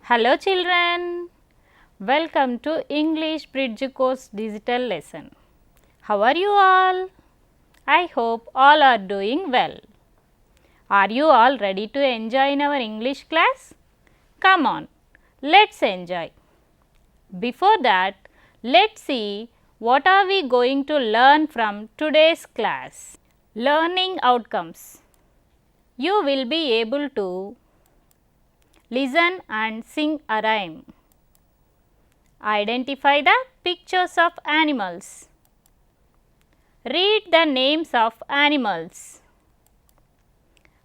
Hello children, welcome to English Bridge Course digital lesson. How are you all? I hope all are doing well. Are you all ready to enjoy in our English class? Come on, let's enjoy. Before that, let's see what are we going to learn from today's class. Learning outcomes. You will be able to listen and sing a rhyme. Identify the pictures of animals. Read the names of animals.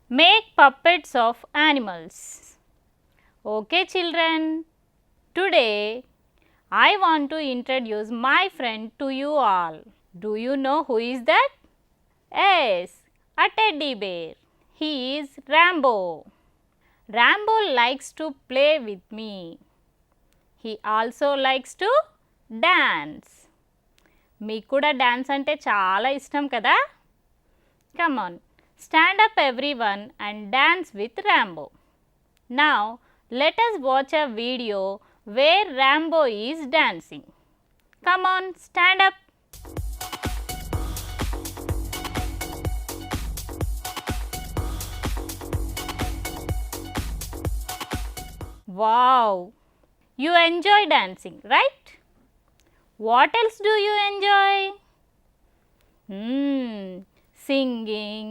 Make puppets of animals. Okay children, today I want to introduce my friend to you all. Do you know who is that? Yes, a teddy bear. He is Rambo. Rambo likes to play with me. He also likes to dance. మీకు కూడా dance అంటే చాలా ఇష్టం కదా? Come on, stand up everyone and dance with Rambo. Now, let us watch a video where Rambo is dancing. Come on, stand up. Wow, you enjoy dancing, right? What else do you enjoy? Singing,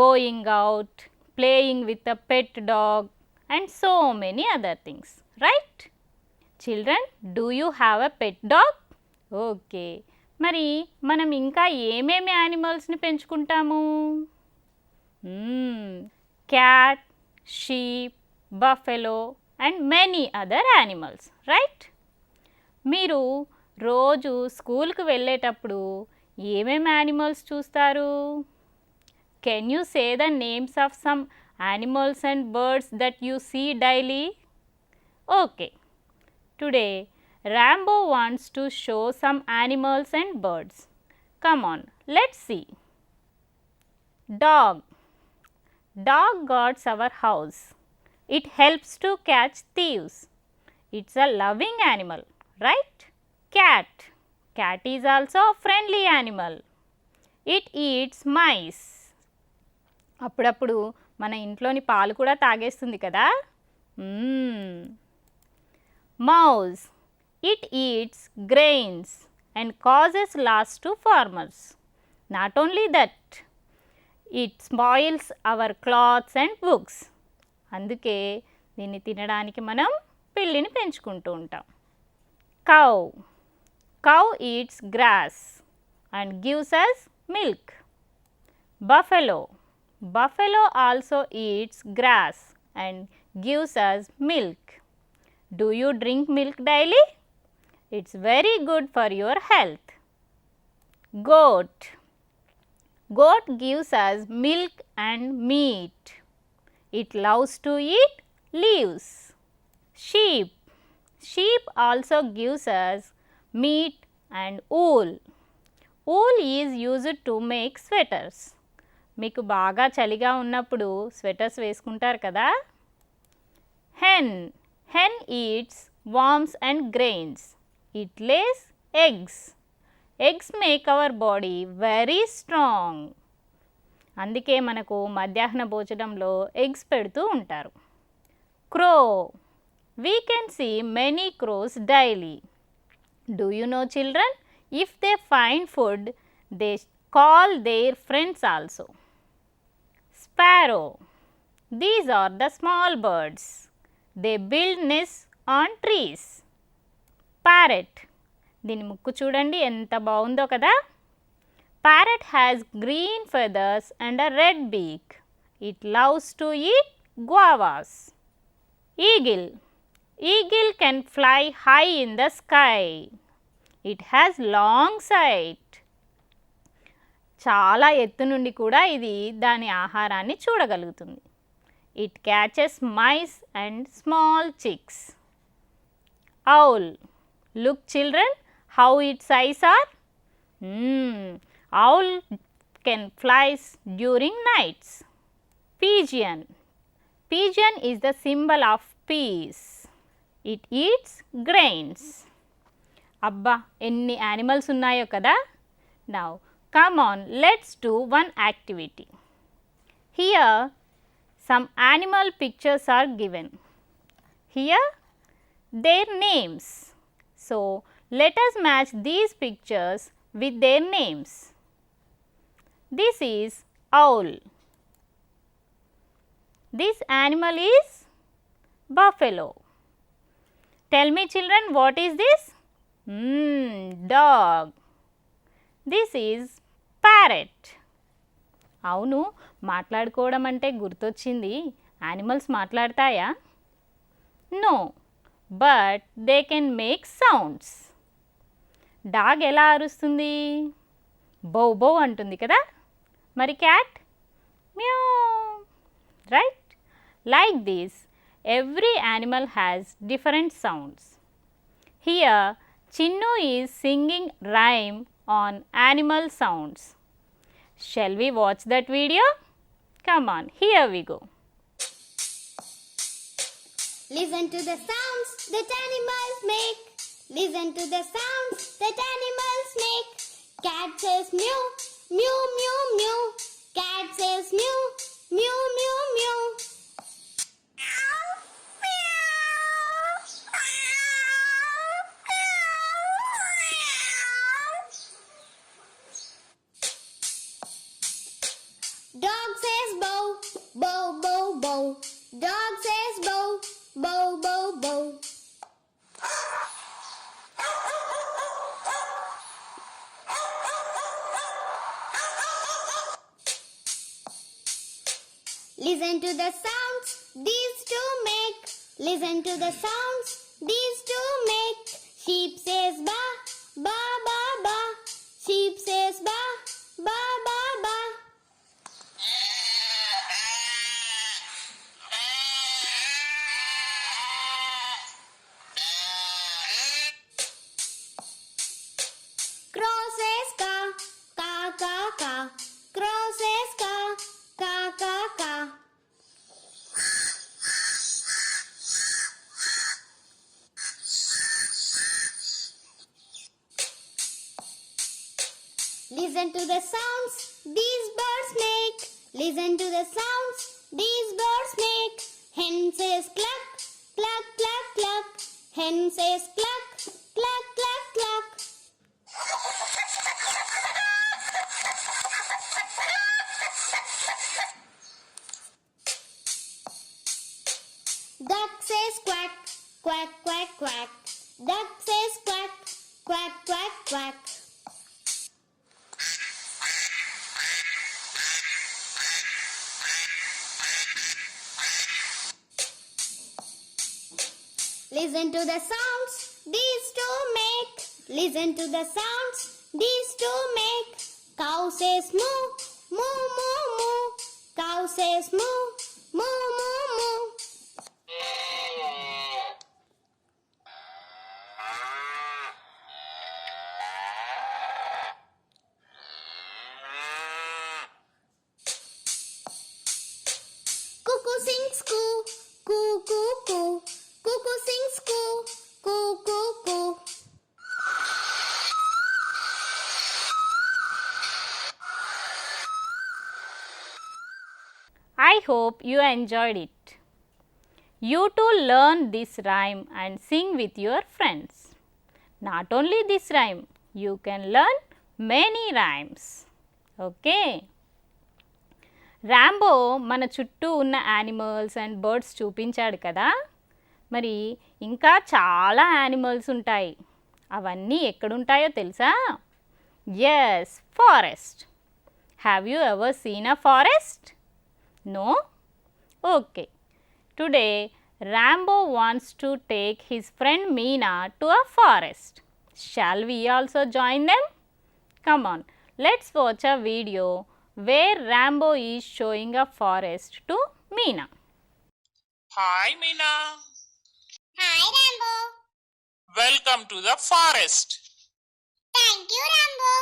going out, playing with a pet dog and so many other things, right? Children, do you have a pet dog? Okay. మరి మనం ఇంకా ఏమేమి యానిమల్స్ని పెంచుకుంటాము? Cat, sheep, buffalo and many other animals, right? మీరు రోజు స్కూల్కి వెళ్ళేటప్పుడు ఏమేమి యానిమల్స్ చూస్తారు? Can you say the names of some animals and birds that you see daily? Okay, today Rambo wants to show some animals and birds. Come on, let's see. Dog. Dog guards our house. It helps to catch thieves. It's a loving animal, right? Cat. Cat is also a friendly animal. It eats mice. అప్పుడప్పుడు మన ఇంట్లోని పాలు కూడా తాగేస్తుంది కదా? Mouse. It eats grains and causes loss to farmers. Not only that, it spoils our clothes and books. అందుకే దీన్ని తినడానికి మనం పిల్లిని పెంచుకుంటూ ఉంటాం. Cow. Cow eats grass and gives us milk. Buffalo. Buffalo also eats grass and gives us milk. Do you drink milk daily? It's very good for your health. Goat. Goat gives us milk and meat. It loves to eat leaves. Sheep. Sheep also gives us meat and wool. Wool is used to make sweaters. మీకు బాగా చలిగా ఉన్నప్పుడు sweaters వేసుకుంటారు కదా? Hen. Hen eats worms and grains. It lays eggs. Eggs make our body very strong. అందుకే మనకు మధ్యాహ్న భోజనంలో ఎగ్స్ పెడుతూ ఉంటారు. Crow. We can see many crows daily. Do you know children? If they find food, they call their friends also. Sparrow. These are the small birds. They build nests on trees. Parrot. దీని ముక్కు చూడండి ఎంత బాగుందో కదా? Parrot has green feathers and a red beak. It loves to eat guavas. Eagle. Eagle can fly high in the sky. It has long sight. చాలా ఎత్తు నుండి కూడా ఇది దాని ఆహారాన్ని చూడగలుగుతుంది. It catches mice and small chicks. Owl. Look children, how its eyes are. Owl can fly during nights. Pigeon. Pigeon is the symbol of peace. It eats grains. అబ్బా ఎన్ని animals ఉన్నాయో కదా. Now come on, let's do one activity. Here some animal pictures are given. Here their names. So let us match these pictures with their names. This is owl. This animal is buffalo. Tell me children, what is this? Dog. This is parrot. అవును, మాట్లాడుకోవడం అంటే గుర్తొచ్చింది. Animals మాట్లాడతాయా? No, but they can make sounds. Dog ఎలా అరుస్తుంది? బౌ బౌ అంటుంది కదా. మరి క్యాట్? మ్యావ్. Right? Like this every animal has different sounds. Here Chinnu is singing rhyme on animal sounds. Shall we watch that video? Come on, here we go. Listen to the sounds that animals make. Listen to the sounds that animals make. Cat says mew, mew, mew, mew. Cat says mew, mew, mew, mew. Dog says bow, bow, bow, bow. Dog says bow, bow, bow, bow. Listen to the sounds these two make. Listen to the sounds these two make. Sheep says ba, ba, ba, ba. Sheep says ba, ba, ba, ba. Crow says ka, ka, ka, ka. Crow says ka, ka, ka, ka. Listen to the sounds these birds make. Listen to the sounds these birds make. Hen says cluck, cluck, cluck, cluck. Hen says cluck, cluck, cluck, cluck. Duck says quack, quack, quack, quack. Duck says quack, quack, quack, quack. Listen to the sounds these two make. Listen to the sounds these two make. Cow says moo, moo, moo, moo. Cow says moo, moo, moo, moo. Cuckoo sings coo, coo, coo, coo. Cuckoo sings coo, coo, coo, coo. I hope you enjoyed it. You too learn this rhyme and sing with your friends. Not only this rhyme, you can learn many rhymes. Okay. Rambo మన చుట్టూ ఉన్న animals and birds చూపించాడు కదా. మరి ఇంకా చాలా animals ఉంటాయి. అవన్నీ ఎక్కడుంటాయో తెలుసా? Yes, forest. Have you ever seen a forest? No? Okay. Today, Rambo wants to take his friend Meena to a forest. Shall we also join them? Come on, let's watch a video where Rambo is showing a forest to Meena. Hi Meena. Hi Rambo. Welcome to the forest. Thank you Rambo.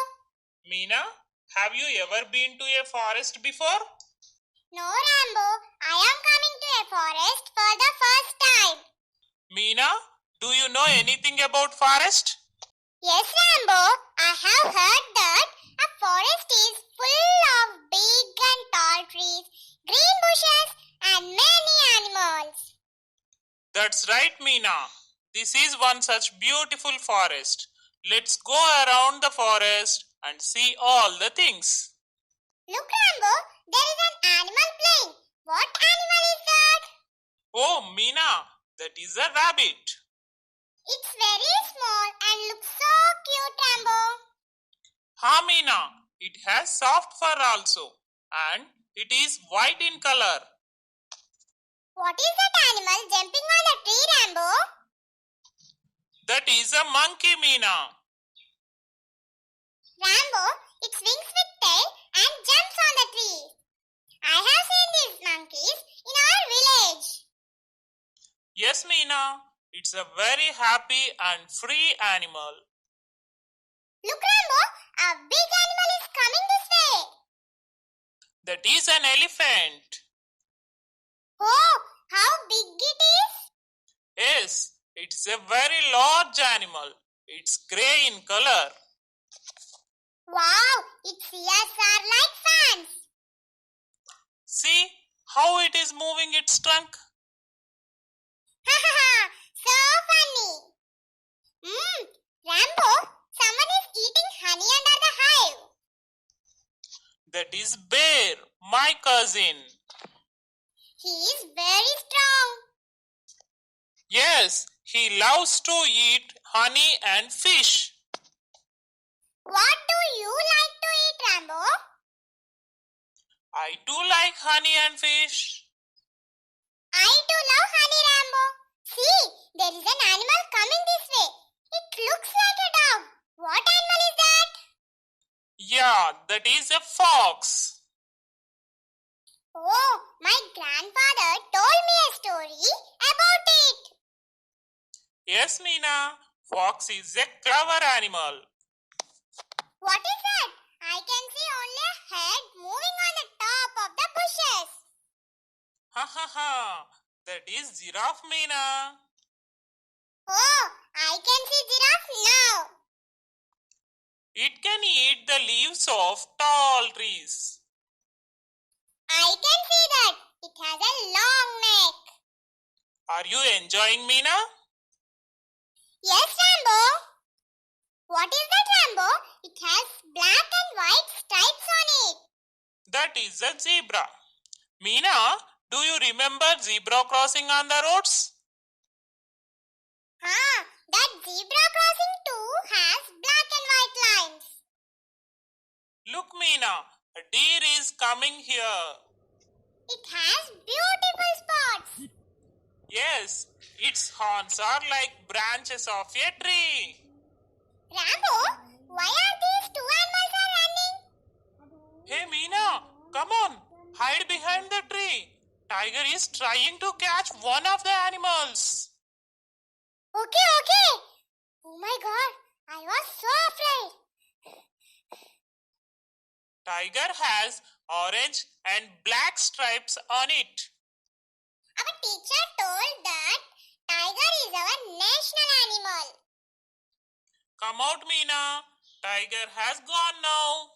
Meena, have you ever been to a forest before? No Rambo, I am coming to a forest for the first time. Meena, do you know anything about forest? Yes, Rambo, I have heard that a forest is full of big and tall trees, green bushes, and many animals. That's right, Meena. This is one such beautiful forest. Let's go around the forest and see all the things. Look, Rambo, there is an animal playing. What animal is that? Oh, Meena, that is a rabbit. It's very small and looks so cute, Rambo. Ha, Meena, it has soft fur also, and it is white in color. What is that animal jumping on the tree, Rambo? That is a monkey, Meena. Rambo, it swings with tail and jumps on the tree. I have seen these monkeys in our village. Yes, Meena, it's a very happy and free animal. Look, Rambo, a big animal is coming this way. That is an elephant. Oh, how big it is! Yes, it's a very large animal. It's grey in color. Wow, its ears are like fans. See how it is moving its trunk? Ha ha ha, so funny. Rambo, someone is eating honey under the hive. That is Bear, my cousin. He is very strong. Yes, he loves to eat honey and fish. What do you like to eat, Rambo? I too like honey and fish. I too love honey, Rambo. See, there is an animal coming this way. It looks like a dog. What animal is that? Yeah, that is a fox. Oh, my grandfather told me a story about it. Yes, Meena, fox is a clever animal. What is that? I can see only a head moving on the top of the bushes. Ha ha ha, that is giraffe, Meena. Oh, I can see giraffe now. It can eat the leaves of tall trees. I can see that. It has a long neck. Are you enjoying, Meena? Yes, Rambo. What is that, Rambo? It has black and white stripes on it. That is a zebra. Meena, do you remember zebra crossing on the roads? That zebra crossing too has black and white lines. Look, Meena, a deer is coming here. It has beautiful spots. Yes, its horns are like branches of a tree. Rambo, why are these two animals are running? Hey, Meena, come on, hide behind the tree. Tiger is trying to catch one of the animals. Okay. Oh my God, I was so afraid. Tiger has orange and black stripes on it. Our teacher told that tiger is our national animal. Come out, Meena. Tiger has gone now.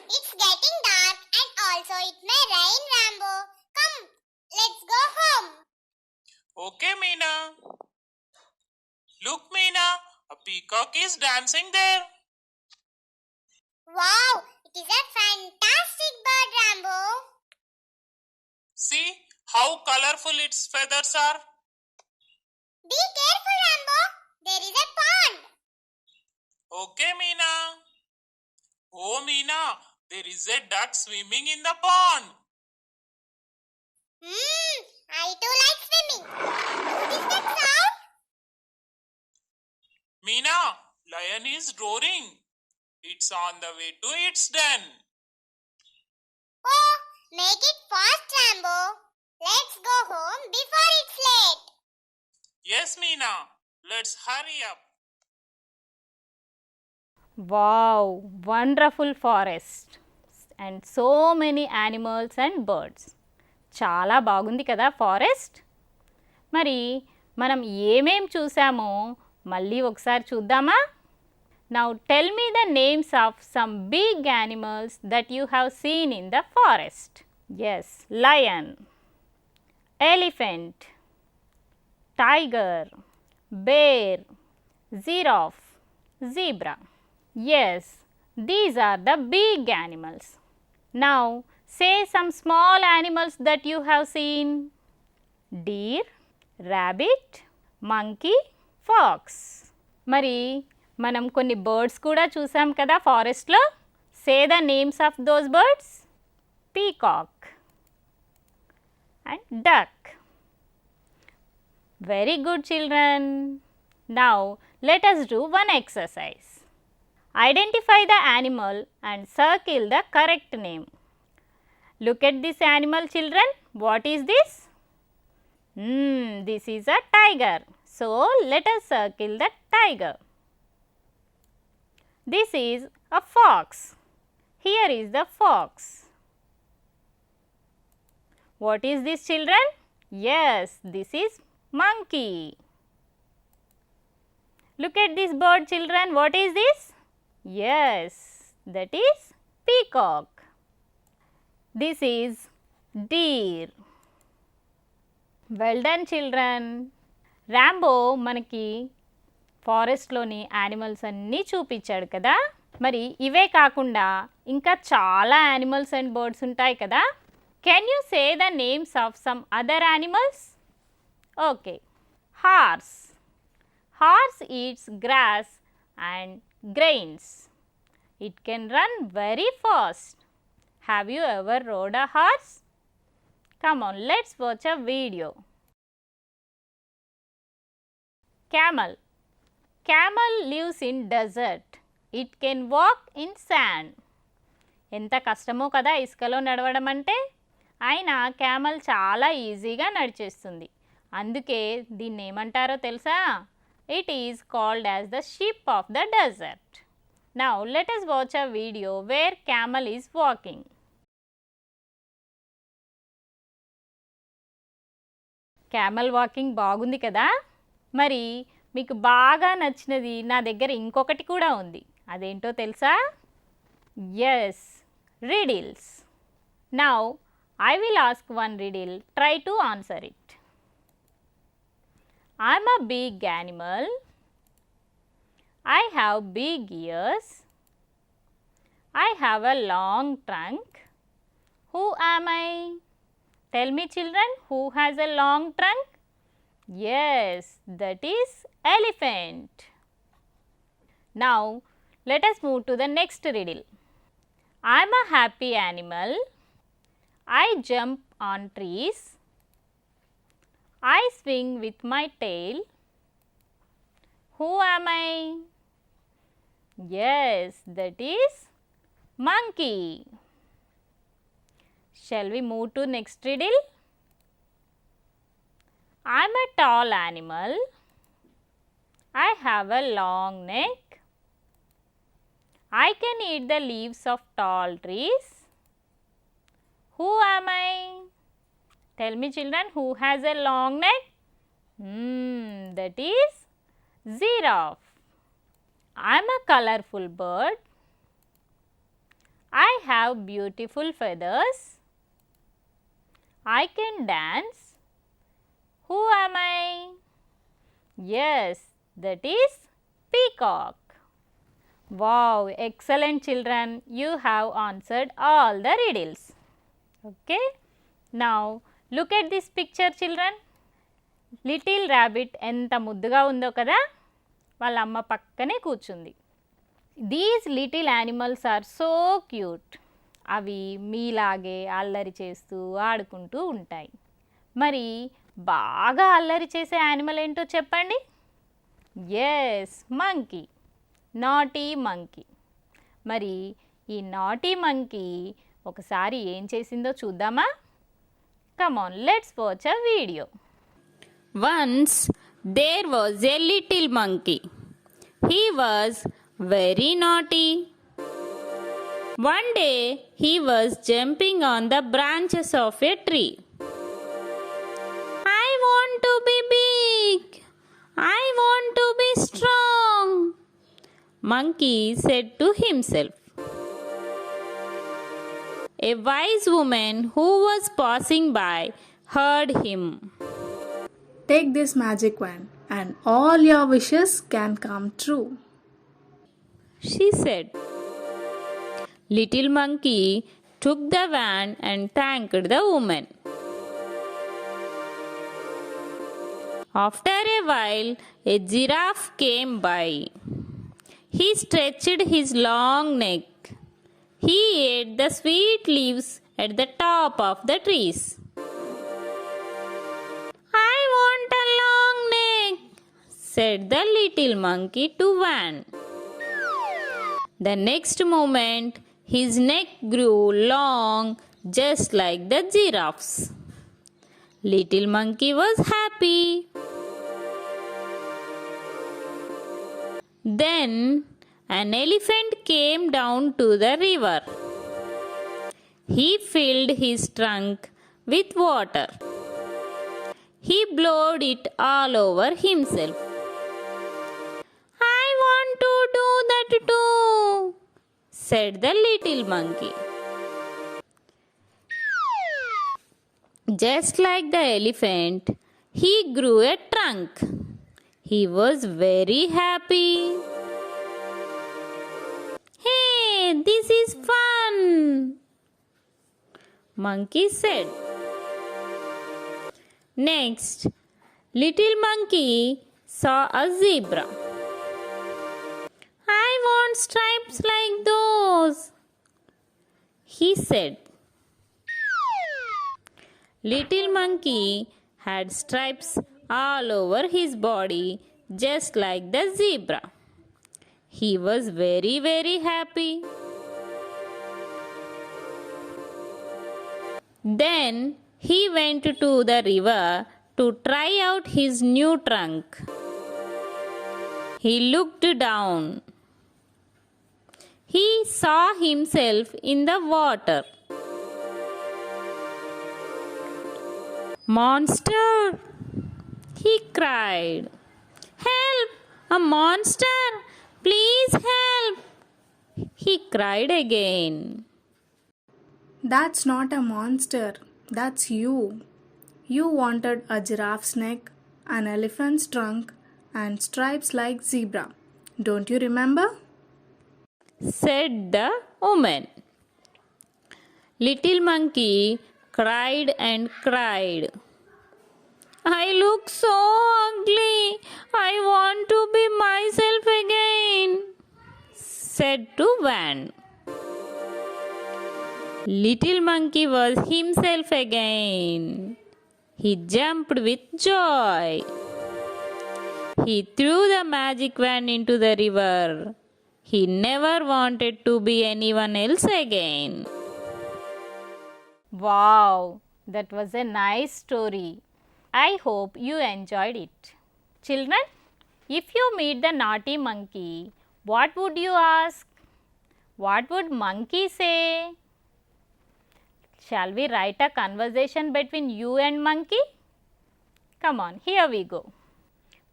It's getting dark and also it may rain, Rambo. Come, let's go home. Okay, Meena. Look, Meena, a peacock is dancing there. Wow, it is a fantastic bird, Rambo. See how colorful its feathers are. Be careful, Rambo. There is a pond. Okay, Meena. Oh, Meena, there is a duck swimming in the pond. I too like swimming. Notice that sound? Meena, lion is roaring. It's on the way to its den. Oh, make it fast, Rambo. Let's go home before it's late. Yes, Meena. Let's hurry up. Wow, wonderful forest and so many animals and birds. చాలా బాగుంది కదా forest. మరి మనం ఏమేం చూసామో మళ్ళీ ఒకసారి చూద్దామా? Now tell me the names of some big animals that you have seen in the forest. Yes, lion, elephant, tiger, bear, giraffe, zebra. Yes, these are the big animals. Now say some small animals that you have seen. Deer, rabbit, monkey, fox. మరి మనం కొన్ని birds కూడా చూసాం కదా ఫారెస్ట్లో. Say the names of those birds. Peacock and duck. Very good children. Now let us do one exercise. Identify the animal and circle the correct name. Look at this animal, children. What is this? This is a tiger. So let us circle the tiger. This is a fox. Here is the fox. What is this, children? Yes, this is monkey. Look at this bird, children. What is this? Yes, that is peacock. This is deer. Well done, children. Rambo మనకి ఫారెస్ట్లోని animals అన్నీ చూపించాడు కదా. మరి ఇవే కాకుండా ఇంకా చాలా animals and birds ఉంటాయి కదా. Can you say the names of some other animals? Okay. Horse. Horse eats grass and grains. It can run very fast. Have you ever rode a horse? Come on, let's watch a video. Camel. Camel lives in desert. It can walk in sand. ఎంత కష్టమో కదా ఇసుకలో నడవడం అంటే. అయినా camel చాలా ఈజీగా నడిచేస్తుంది. అందుకే దీన్ని ఏమంటారో తెలుసా? It is called as the sheep of the desert. Now let us watch a video where camel is walking. Camel walking బాగుంది కదా. మరి మీకు బాగా నచ్చినది నా దగ్గర ఇంకొకటి కూడా ఉంది. అదేంటో తెలుసా? Yes, riddles. Now I will ask one riddle. Try to answer it. I'm a big animal. I have big ears. I have a long trunk. Who am I? Tell me, children, who has a long trunk? Yes, that is elephant. Now let us move to the next riddle. I'm a happy animal. I jump on trees. I swing with my tail. Who am I? Yes, that is monkey. Shall we move to next riddle? I'm a tall animal. I have a long neck. I can eat the leaves of tall trees. Who am I? Tell me, children, who has a long neck? That is giraffe. I am a colorful bird. I have beautiful feathers. I can dance. Who am I? Yes, that is peacock. Wow, excellent, children. You have answered all the riddles. Okay. Now look at this picture, children. Little rabbit ఎంత ముద్దుగా ఉందో కదా. వాళ్ళ అమ్మ పక్కనే కూర్చుంది. These little animals are so cute. అవి మీలాగే అల్లరి చేస్తూ ఆడుకుంటూ ఉంటాయి. మరి బాగా అల్లరి చేసే యానిమల్ ఏంటో చెప్పండి? Yes, monkey. Naughty monkey. మరి ఈ నాటీ మంకీ ఒకసారి ఏం చేసిందో చూద్దామా? Come on, let's watch a video. Once there was a little monkey. He was very naughty. One day he was jumping on the branches of a tree. I want to be big, I want to be strong, Monkey said to himself. A wise woman who was passing by heard him. Take this magic wand, and all your wishes can come true, She said. Little Monkey took the wand and thanked the woman. After a while, a giraffe came by. He stretched his long neck. He ate the sweet leaves at the top of the trees. I want a long neck, said the little monkey to Van. The next moment, his neck grew long just like the giraffe's. Little monkey was happy. Then an elephant came down to the river. He filled his trunk with water. He blowed it all over himself. I want to do that too, said the little monkey. Just like the elephant, he grew a trunk. He was very happy. Hey, this is fun, Monkey said. Next, little monkey saw a zebra. I want stripes like those, he said. Little monkey had stripes all over his body just like the zebra. He was very, very happy. Then he went to the river to try out his new trunk. He looked down. He saw himself in the water. Monster! He cried. Help! A monster! Please help! He cried again. That's not a monster, that's you. You wanted a giraffe's neck, an elephant's trunk, and stripes like zebra. Don't you remember? Said the woman. Little monkey cried and cried. I look so ugly. I want to be myself again, said to Van. Little monkey was himself again. He jumped with joy. He threw the magic wand into the river. He never wanted to be anyone else again. Wow, that was a nice story. I hope you enjoyed it. Children, if you meet the naughty monkey, what would you ask? What would monkey say? Shall we write a conversation between you and monkey? Come on, here we go.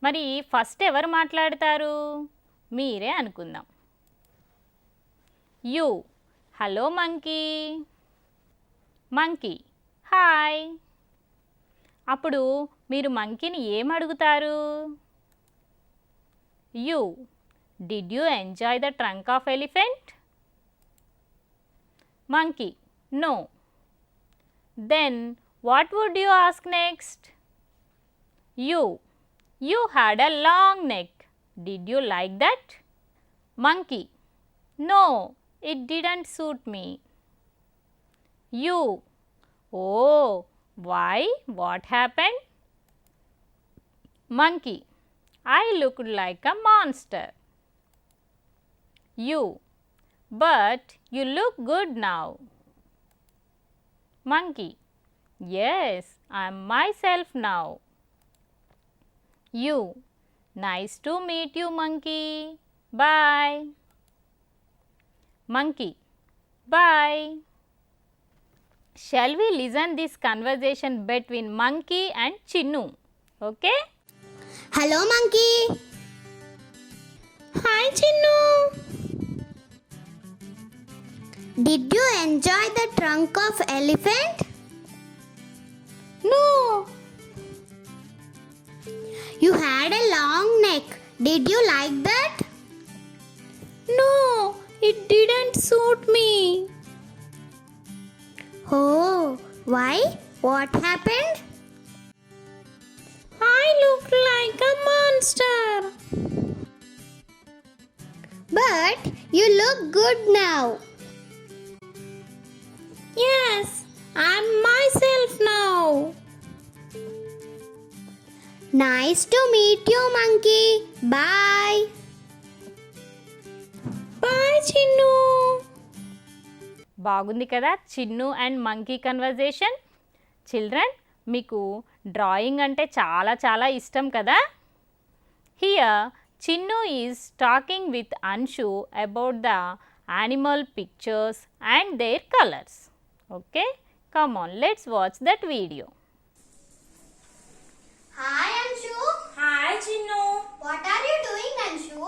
మరి first ఎవరు మాట్లాడతారు? మీరే అనుకుందాం. You, hello monkey. Monkey, hi. అప్పుడు మీరు మంకీని ఏం అడుగుతారు? You, did you enjoy the trunk of elephant? Monkey, no. Then what would you ask next? You, you had a long neck. Did you like that? Monkey, no, it didn't suit me. You, oh, why? What happened? Monkey, I looked like a monster. You, but you look good now. Monkey, yes, I am myself now. You, nice to meet you, monkey. Bye. Monkey, bye. Shall we listen this conversation between monkey and Chinnu? Okay? Hello, monkey. Hi, Chinnu. Did you enjoy the trunk of elephant? No, You had a long neck. Did you like that? no, it didn't suit me. Oh, why? What happened? I looked like a monster. But you look good now. Yes, I'm myself now. Nice to meet you, monkey. Bye. Bye, Chinnu. బాగుంది కదా Chinnu and monkey conversation. Children, మీకు drawing అంటే చాలా చాలా ఇష్టం కదా. Here Chinnu is talking with Anshu about the animal pictures and their colours. Okay, come on, let's watch that video. Hi, Anshu. Hi Chinnu. What are you doing, Anshu?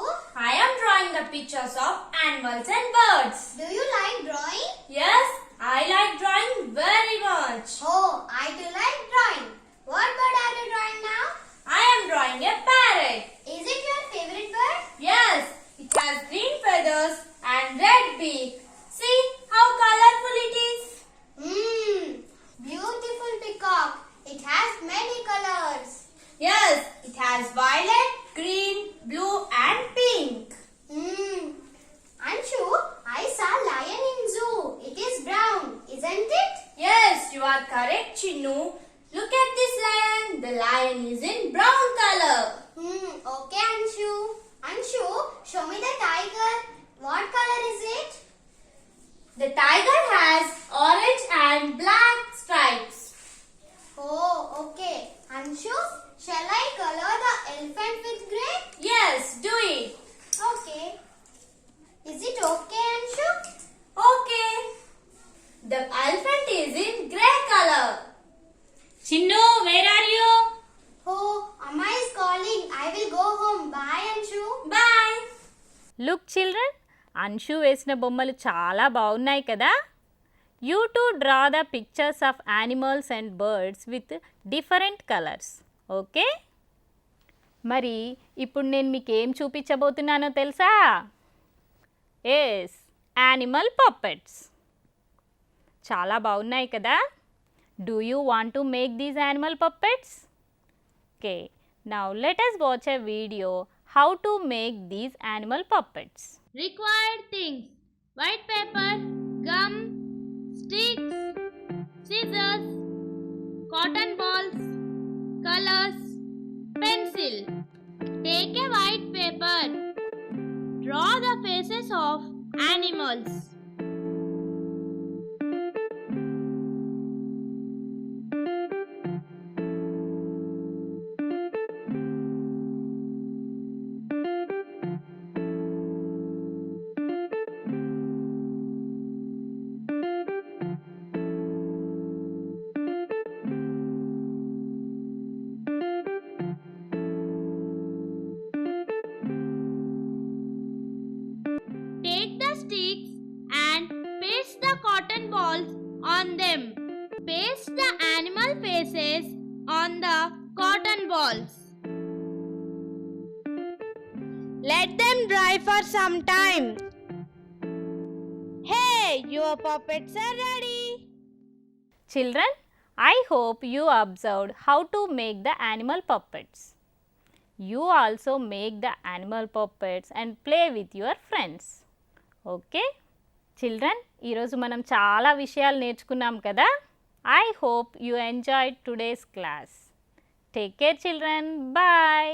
I am drawing the pictures of animals and birds. Do you like drawing? Yes, I like drawing very much. Oh, I do like drawing. What bird are you drawing now? I am drawing a parrot. Is it your favorite bird? Yes, it has green feathers and red beak. See how colorful it is. Beautiful peacock. It has many colors. Yes, it has violet, green, blue and pink. Anshu, I saw lion in zoo. It is brown, isn't it? Yes, you are correct Chinnu. Look at this lion. The lion is in brown color. Okay, Anshu. Anshu, show me the tiger. What color is it? The tiger has orange and black stripes. Oh, okay. Anshu, shall I color the elephant with grey? Yes, do it. Okay. Is it okay, Anshu? Okay. The elephant is in grey color. Chinnu, where are you? Oh, Amma is calling. I will go home. Bye, Anshu. Bye. Look children, Anshu వేసిన బొమ్మలు చాలా బాగున్నాయి కదా. You to draw the pictures of animals and birds with different colours. Okay, మరి ఇప్పుడు నేను మీకు ఏం చూపించబోతున్నానో తెలుసా? Yes, animal puppets. చాలా బాగున్నాయి కదా. Do you want to make these animal puppets? Okay, now let us watch a video how to make these animal puppets. Required things: white paper, gum, sticks, scissors, cotton balls, colors, pencil. Take a white paper. Draw the faces of animals. Take the sticks and paste the cotton balls on them. Paste the animal faces on the cotton balls. Let them dry for some time. Hey, your puppets are ready. Children, I hope you observed how to make the animal puppets. You also make the animal puppets and play with your friends. Okay children, ఈరోజు మనం చాలా విషయాలు నేర్చుకున్నాం కదా. I hope you enjoyed today's class. Take care children. Bye.